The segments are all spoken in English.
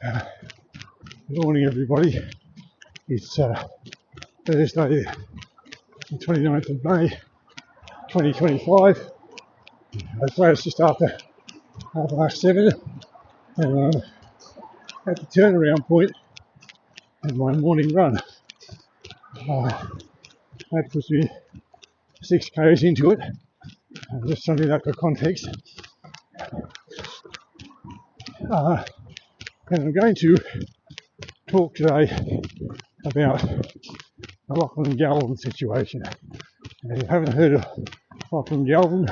Good morning, everybody. It's Thursday, the 29th of May, 2025. I'd say it's just after 7:30, and I'm at the turnaround point in my morning run. That puts me 6 k's into it. Just something that for context. And I'm going to talk today about the Lachlan Galvin situation. And if you haven't heard of Lachlan Galvin,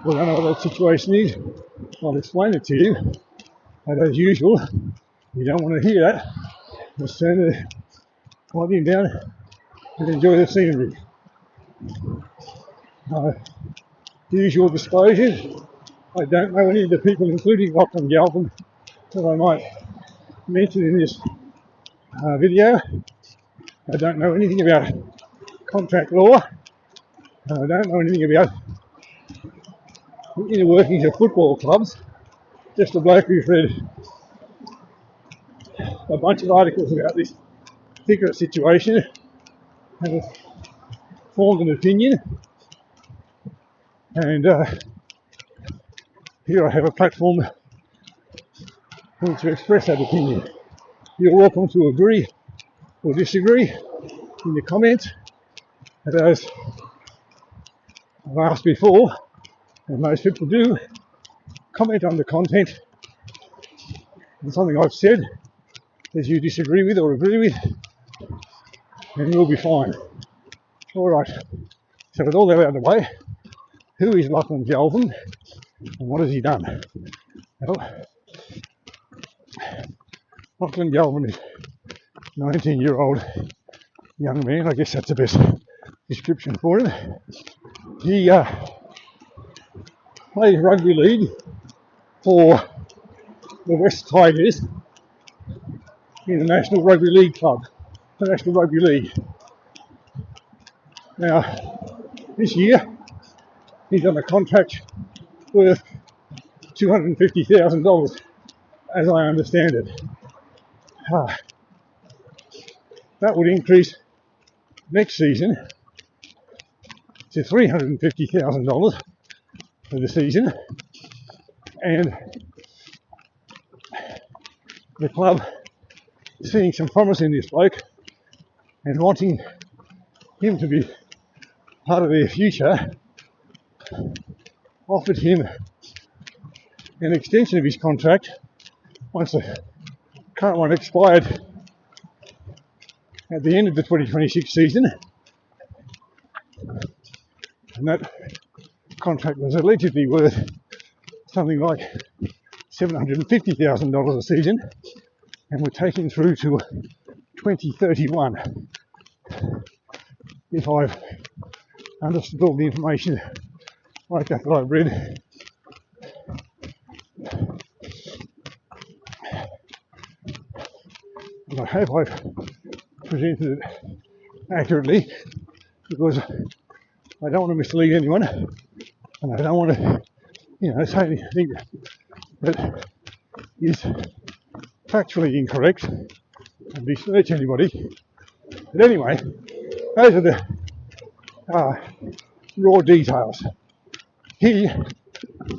or don't know what that situation is, I'll explain it to you. And as usual, you don't want to hear that, just turn the volume down and enjoy the scenery. Usual disclosures, I don't know any of the people, including Lachlan Galvin, that I might mention in this video. I don't know anything about contract law. I don't know anything about the inner workings of football clubs. Just a bloke who's read a bunch of articles about this particular situation and has formed an opinion. And here I have a platform to express that opinion. You're welcome to agree or disagree in the comments. And as I've asked before, and most people do, comment on the content and something I've said that you disagree with or agree with, and you'll be fine. Alright, so with all that out of the way, who is Lachlan Galvin and what has he done? Well, Lachlan Galvin is a 19-year-old young man. I guess that's the best description for him. He plays rugby league for the West Tigers in the National Rugby League Club, the National Rugby League. Now, this year, he's on a contract worth $250,000, as I understand it. That would increase next season to $350,000 for the season, and the club, seeing some promise in this bloke and wanting him to be part of their future, offered him an extension of his contract once the current one expired at the end of the 2026 season, and that contract was allegedly worth something like $750,000 a season, and we're taking through to 2031, if I've understood all the information like that I've read. And I hope I've presented it accurately, because I don't want to mislead anyone, and I don't want to, say anything that is factually incorrect and besmirch anybody. But anyway, those are the raw details. He,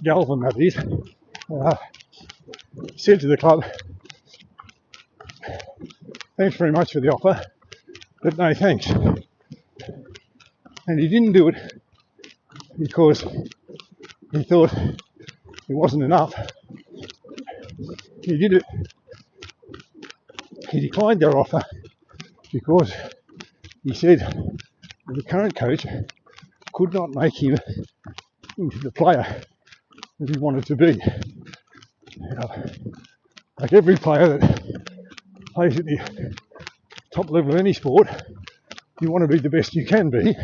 Galvin that is, said to the club, "Thanks very much for the offer, but no thanks." And he didn't do it because he thought it wasn't enough. He did it. He declined their offer because he said that the current coach could not make him into the player that he wanted to be. Like every player that plays at the top level of any sport, you want to be the best you can be.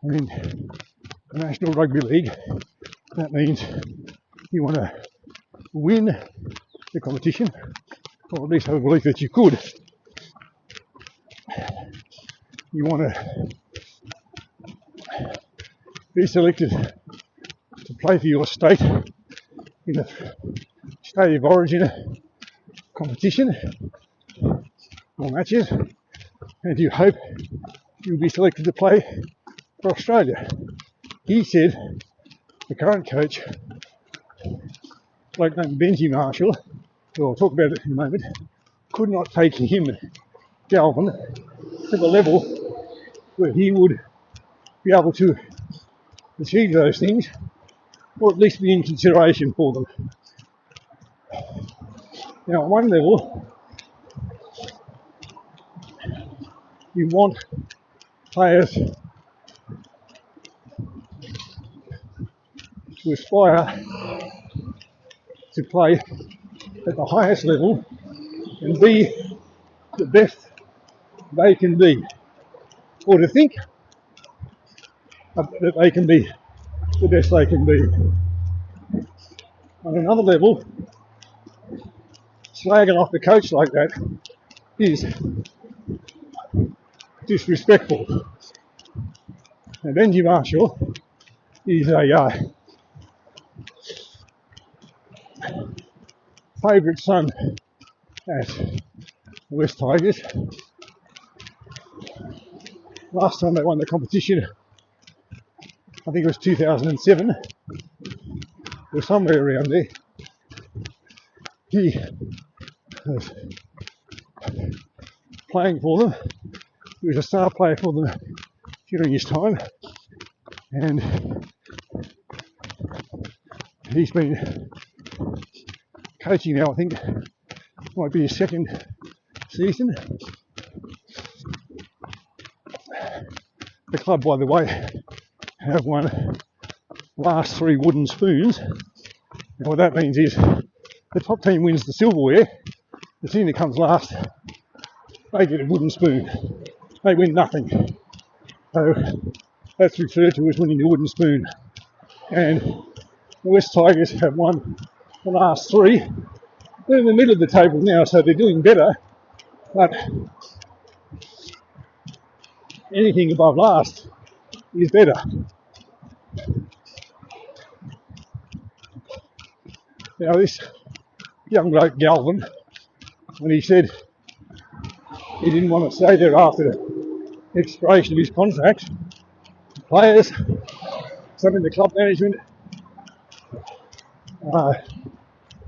And in the National Rugby League, that means you want to win the competition, or at least have a belief that you could. You want to be selected to play for your state in a state of origin competition or matches, and you hope you'll be selected to play for Australia. He said the current coach, like named Benji Marshall, who I'll talk about it in a moment, could not take him, Galvin, to the level where he would be able to achieve those things, or at least be in consideration for them. Now, at one level, you want players to aspire to play at the highest level and be the best they can be, or to think that they can be the best they can be. On another level, slagging off the coach like that is disrespectful. And Benji Marshall is a favourite son at the West Tigers. Last time they won the competition, I think it was 2007, or somewhere around there. He was playing for them. He was a star player for them during his time, and he's been coaching now, I think might be his second season. The club, by the way, have won last 3 wooden spoons. And what that means is the top team wins the silverware, the team that comes last, they get a wooden spoon. They win nothing. So that's referred to as winning the wooden spoon. And the West Tigers have won the last 3. They're in the middle of the table now, so they're doing better. But anything above last is better. Now this young bloke Galvin, when he said he didn't want to stay there after the expiration of his contract, the players, some in the club management,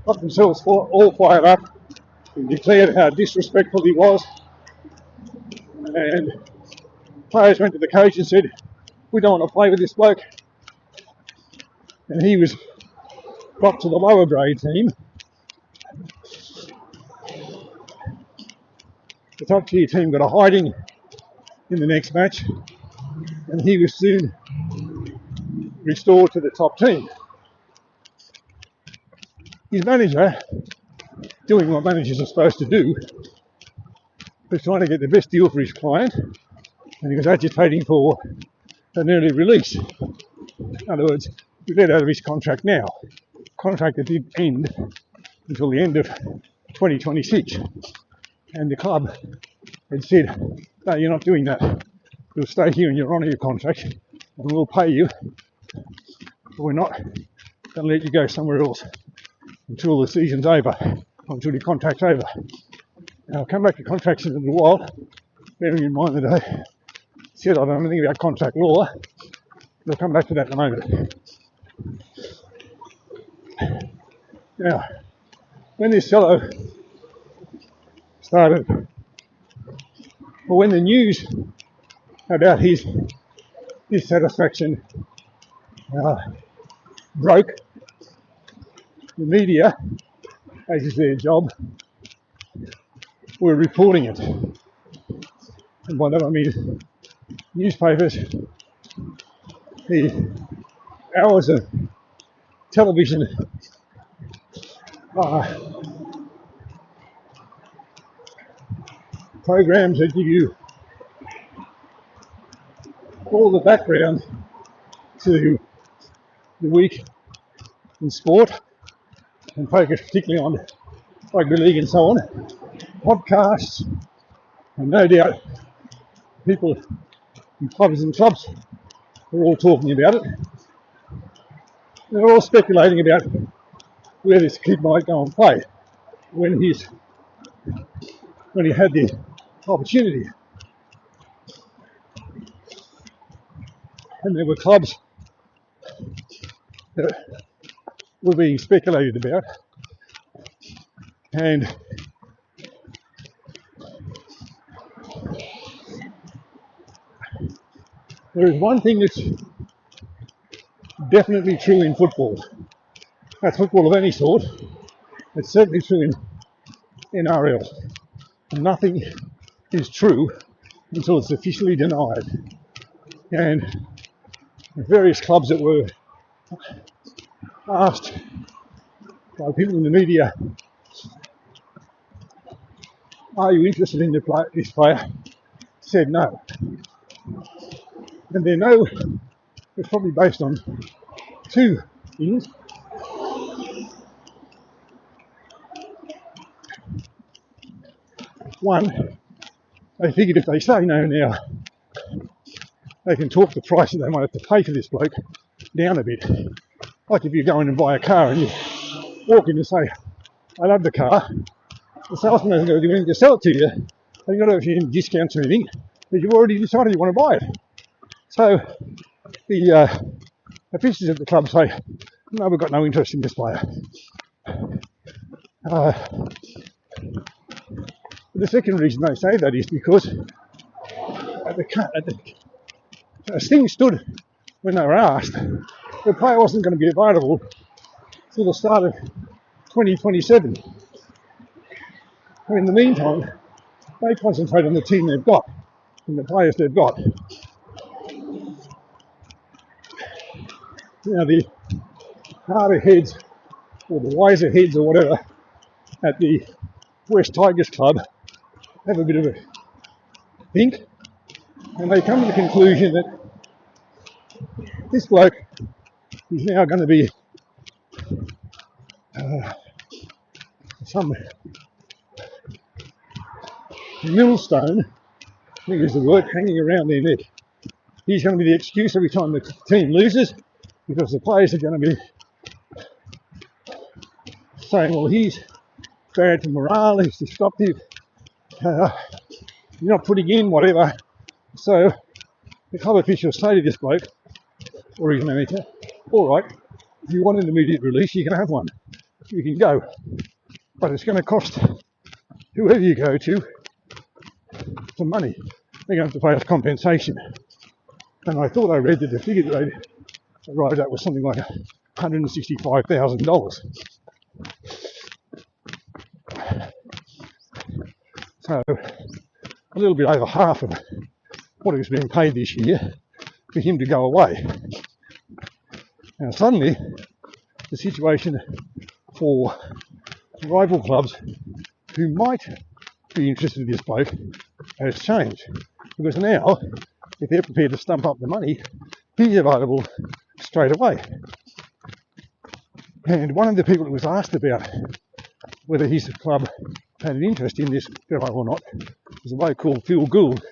got themselves all fired up and declared how disrespectful he was. And players went to the coach and said, "We don't want to play with this bloke." And he was brought to the lower grade team. The top tier team got a hiding in the next match, and he was soon restored to the top team. His manager, doing what managers are supposed to do, was trying to get the best deal for his client, and he was agitating for an early release. In other words, he let out of his contract now. Contract that did end until the end of 2026. And the club had said, "No, you're not doing that. You'll stay here and you'll honour your contract and we'll pay you. But we're not going to let you go somewhere else until the season's over, until your contract's over." Now, I'll come back to contracts in a little while, bearing in mind that I said I don't know anything about contract law. I'll come back to that in a moment. Now, when this fellow started, or when the news about his dissatisfaction broke, the media, as is their job, were reporting it. And by that I mean newspapers, the hours of television programs that give you all the background to the week in sport and focus particularly on rugby league and so on, podcasts, and no doubt people in clubs are all talking about it. They're all speculating about where this kid might go and play when he had the opportunity. And there were clubs that were being speculated about, and there is one thing that's definitely true in football. That's football of any sort. It's certainly true in NRL. Nothing is true until it's officially denied. And various clubs that were asked by people in the media, are you interested in this player? Said no. And their no was probably based on two things. One, they figured if they say no now, they can talk the price that they might have to pay for this bloke down a bit. Like if you go in and buy a car and you walk in and say, I love the car, the salesman isn't going to do anything to sell it to you. They've got to offer you any discounts or anything, but you've already decided you want to buy it. So the officials at the club say, no, we've got no interest in this player. The second reason they say that is because as things stood when they were asked, the player wasn't going to be available till the start of 2027. In the meantime, they concentrate on the team they've got and the players they've got. Now, the harder heads or the wiser heads or whatever at the West Tigers Club have a bit of a think, and they come to the conclusion that this bloke is now going to be some millstone, I think is the word, hanging around their neck. He's going to be the excuse every time the team loses, because the players are going to be saying, well, he's bad for morale, he's disruptive, you're not putting in whatever. So the club officials say to this bloke or his manager, all right, if you want an immediate release, you can have one. You can go. But it's going to cost whoever you go to some money. They're going to have to pay us compensation. And I thought I read that the figure that they arrived at was something like $165,000. So a little bit over half of what he was being paid this year for him to go away. Now suddenly the situation for rival clubs who might be interested in this bloke has changed, because now if they're prepared to stump up the money, he's available straight away. And one of the people that was asked about whether his club had an interest in this fellow or not was a bloke called Phil Gould,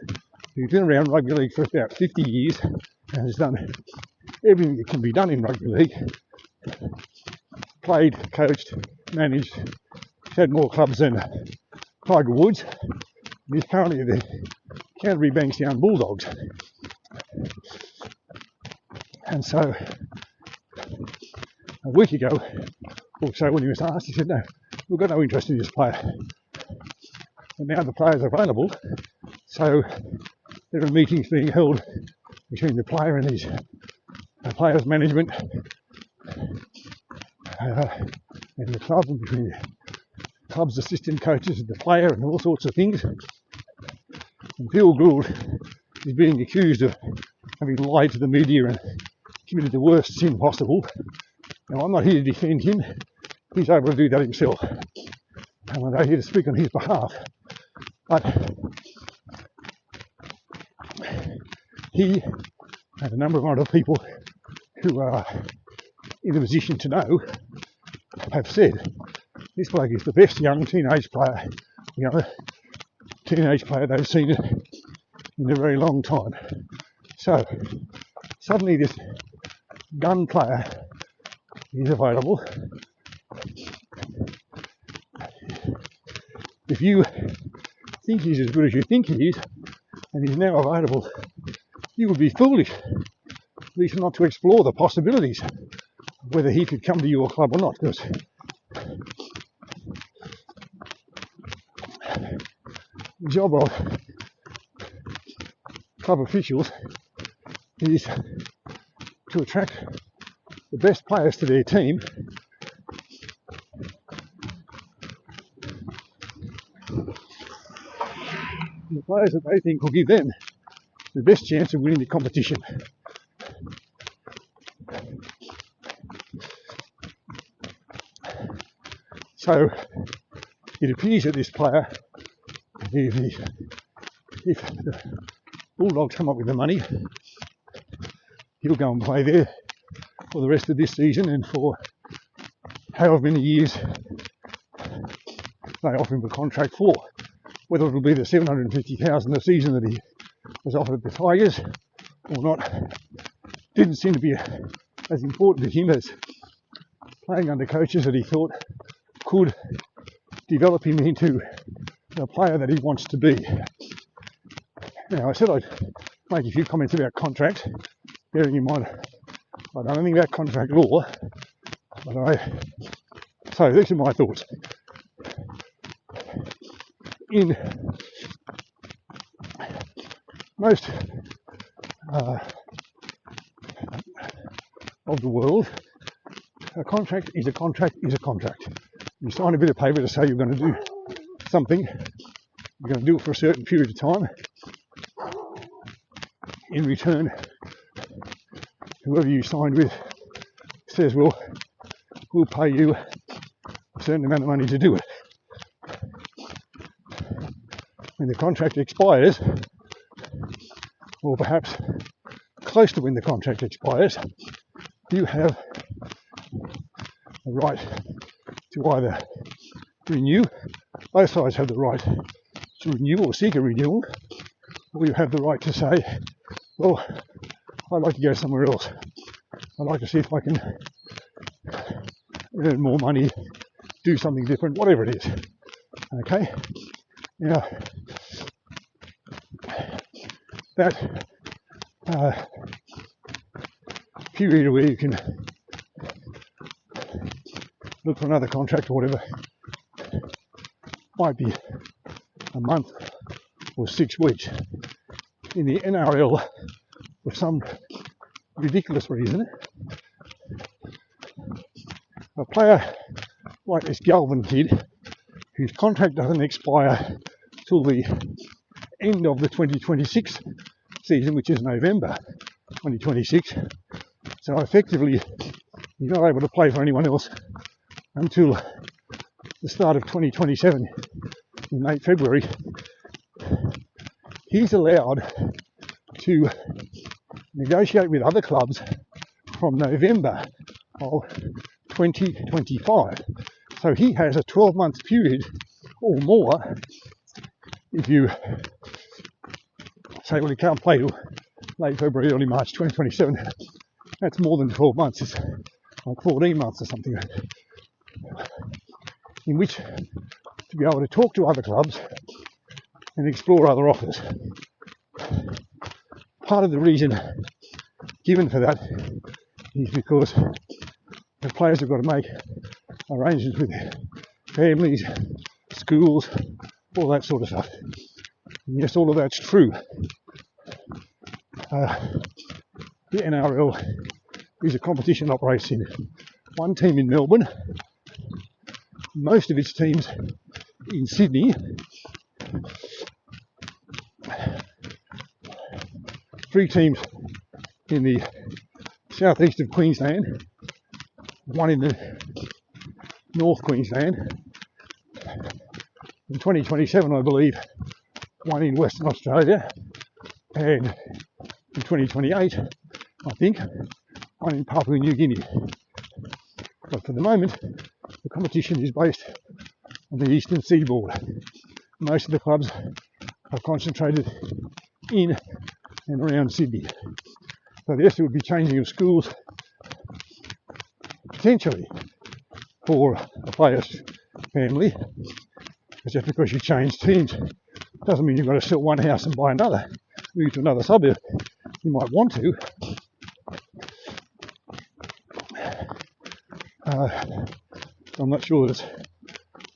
who's been around rugby league for about 50 years and has done everything that can be done in rugby league. Played, coached, managed, had more clubs than Tiger Woods. He's currently the Canterbury Bankstown Bulldogs. And so a week ago or so when he was asked, he said, no, we've got no interest in this player. And now the player's available, so there are meetings being held between the player and his player's management and the club, and between the club's assistant coaches and the player and all sorts of things. And Phil Gould is being accused of having lied to the media and committed the worst sin possible. Now, I'm not here to defend him. He's able to do that himself. And I'm not here to speak on his behalf. But he and a number of other people who are in a position to know have said this bloke is the best young teenage player, they've seen it in a very long time. So suddenly this gun player is available, if you think he's as good as you think he is, and he's now available, you would be foolish at least not to explore the possibilities of whether he could come to your club or not, because the job of club officials is to attract the best players to their team the players that they think will give them the best chance of winning the competition. So it appears that this player, if the Bulldogs come up with the money, he'll go and play there for the rest of this season and for however many years they offer him a contract for. Whether it'll be the $750,000 a season that he was offered at the Tigers or not, didn't seem to be as important to him as playing under coaches that he thought could develop him into the player that he wants to be. Now, I said I'd make a few comments about contract, bearing in mind I don't know anything about contract law, so these are my thoughts. In most of the world, a contract is a contract is a contract. You sign a bit of paper to say you're going to do something, you're going to do it for a certain period of time. In return, whoever you signed with says, well, we'll pay you a certain amount of money to do it. When the contract expires, or perhaps close to when the contract expires, you have the right to either renew, both sides have the right to renew or seek a renewal, or you have the right to say, well, I'd like to go somewhere else. I'd like to see if I can earn more money, do something different, whatever it is. Okay? Now, that period where you can look for another contract or whatever might be a month or 6 weeks. In the NRL, for some ridiculous reason, a player like this Galvin kid, whose contract doesn't expire till the end of the 2026 season, which is November 2026. So effectively, he's not able to play for anyone else until the start of 2027 in late February. He's allowed to negotiate with other clubs from November of 2025. So he has a 12-month period or more. If you say, well, he can't play till late February, early March 2027, that's more than 12 months. It's like 14 months or something, in which to be able to talk to other clubs and explore other offers. Part of the reason given for that is because the players have got to make arrangements with families, schools, all that sort of stuff. And yes, all of that's true. The NRL is a competition that operates in one team in Melbourne, most of its teams in Sydney, 3 teams in the southeast of Queensland, 1 in the North Queensland, in 2027 I believe 1 in Western Australia, and in 2028 I think 1 in Papua New Guinea. But for the moment the competition is based on the eastern seaboard. Most of the clubs are concentrated in and around Sydney. So yes, there would be changing of schools potentially for a player's family Because just because you change teams doesn't mean you've got to sell one house and buy another, move to another suburb. You might want to. I'm not sure that it's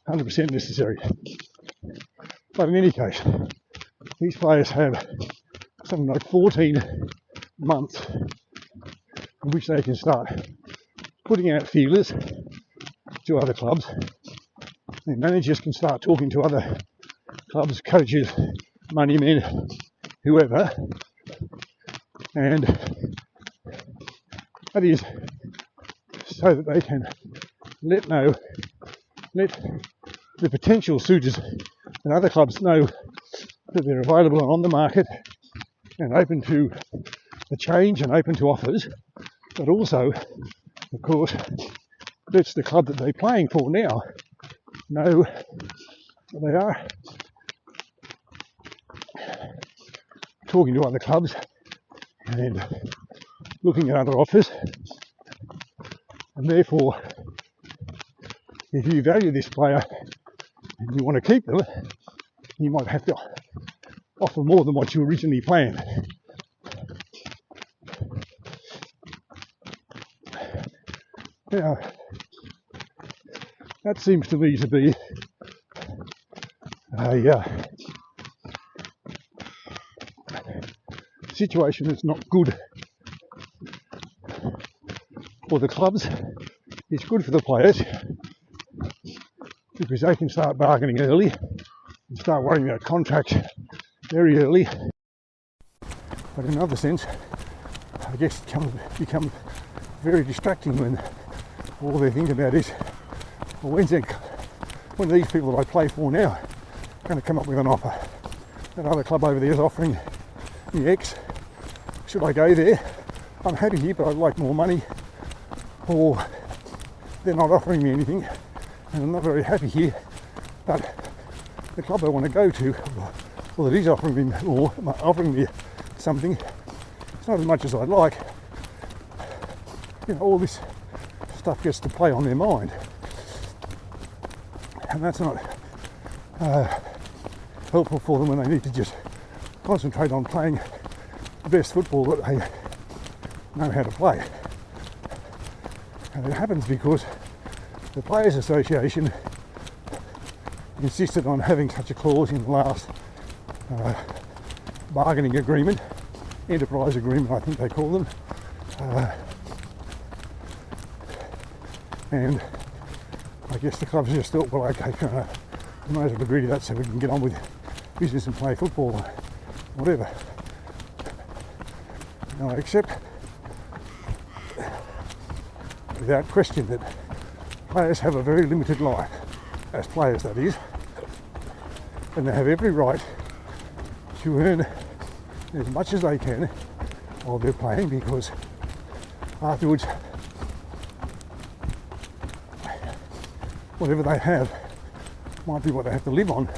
100% necessary. But in any case, these players have something like 14 months in which they can start putting out feelers to other clubs. And managers can start talking to other clubs, coaches, money men, whoever. And that is so that they can let the potential suitors and other clubs know that they're available and on the market and open to a change and open to offers, but also, of course, lets the club that they're playing for now know that they are talking to other clubs and looking at other offers, and therefore, if you value this player and you want to keep them, you might have to offer more than what you originally planned. Now, that seems to me to be a situation that's not good for the clubs. It's good for the players because they can start bargaining early and start worrying about contracts very early. But in another sense, I guess it becomes very distracting when all they think about is, well, when these people that I play for now are going to come up with an offer. That other club over there is offering me X. Should I go there? I'm happy here, but I'd like more money. Or they're not offering me anything, and I'm not very happy here. But the club I want to go to, or that is offering me something, it's not as much as I'd like. You know, all this stuff gets to play on their mind, and that's not helpful for them when they need to just concentrate on playing the best football that they know how to play. And it happens because the Players Association insisted on having such a clause in the last bargaining agreement, enterprise agreement I think they call them, and I guess the clubs just thought, well, okay, we might as well agree to that so we can get on with business and play football or whatever. Now I accept without question that players have a very limited life, as players that is, and they have every right to earn as much as they can while they're playing, because afterwards whatever they have might be what they have to live on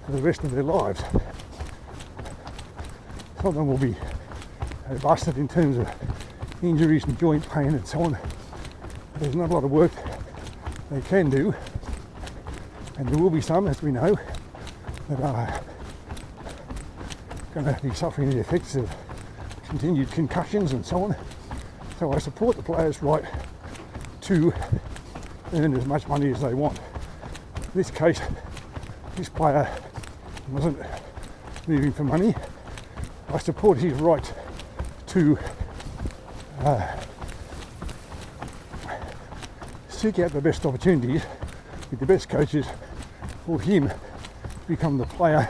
for the rest of their lives. Some of them will be busted in terms of injuries and joint pain and so on. There's not a lot of work they can do, and there will be some, as we know, that are going to be suffering the effects of continued concussions and so on. So I support the players' right to earn as much money as they want. In this case, this player wasn't moving for money. I support his right to seek out the best opportunities with the best coaches for him to become the player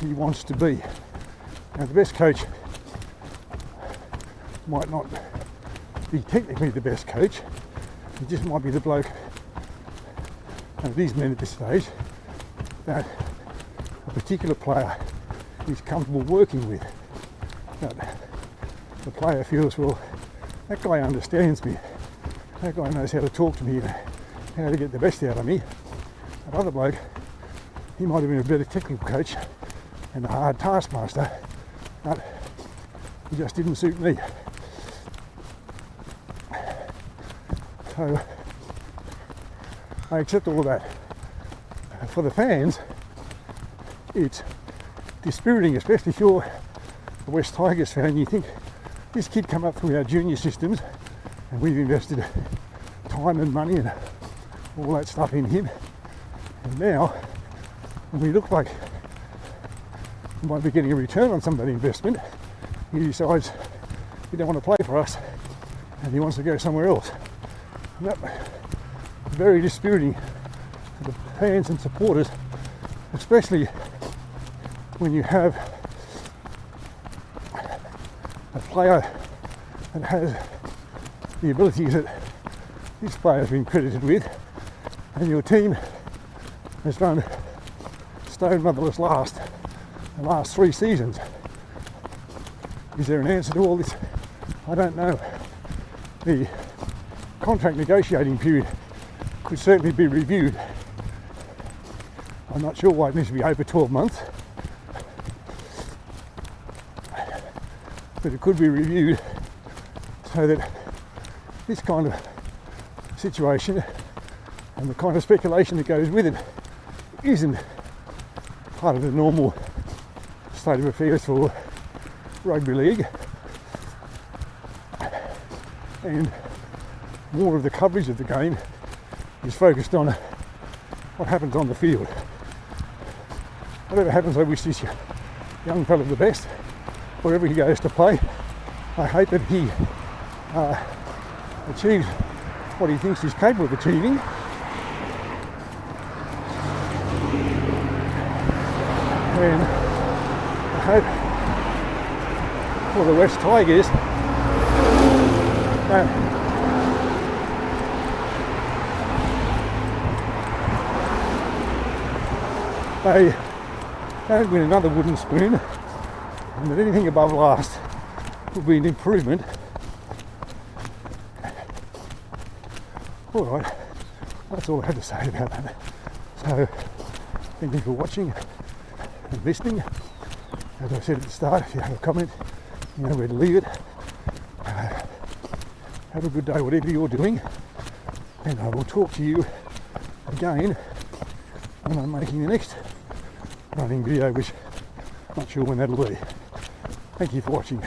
he wants to be. Now, the best coach might not be technically the best coach, he just might be the bloke, and these men at this stage, that a particular player is comfortable working with. That the player feels, well, that guy understands me, that guy knows how to talk to me, how to get the best out of me. That other bloke, he might have been a better technical coach and a hard taskmaster, but he just didn't suit me. So I accept all of that. for the fans, it's dispiriting, especially if you're a West Tigers fan. You think, this kid come up through our junior systems and we've invested time and money and all that stuff in him, and now when we look like we might be getting a return on some of that investment, he decides he don't want to play for us and he wants to go somewhere else. And that very dispiriting to the fans and supporters, especially when you have a player that has the abilities that this player has been credited with, and your team has done stone motherless the last 3 seasons. Is there an answer to all this? I don't know. The contract negotiating period could certainly be reviewed. I'm not sure why it needs to be over 12 months, but it could be reviewed so that this kind of situation and the kind of speculation that goes with it isn't part of the normal state of affairs for rugby league, and more of the coverage of the game is focused on what happens on the field. Whatever happens, I wish this young fella the best wherever he goes to play. I hope that he achieves what he thinks he's capable of achieving. And I hope for the West Tigers they don't win another wooden spoon, and that anything above last will be an improvement. Alright, that's all I had to say about that. So, thank you for watching and listening. As I said at the start, if you have a comment, you know where to leave it. Have a good day, whatever you're doing, and I will talk to you again when I'm making the next running video, which I'm not sure when that'll be. Thank you for watching.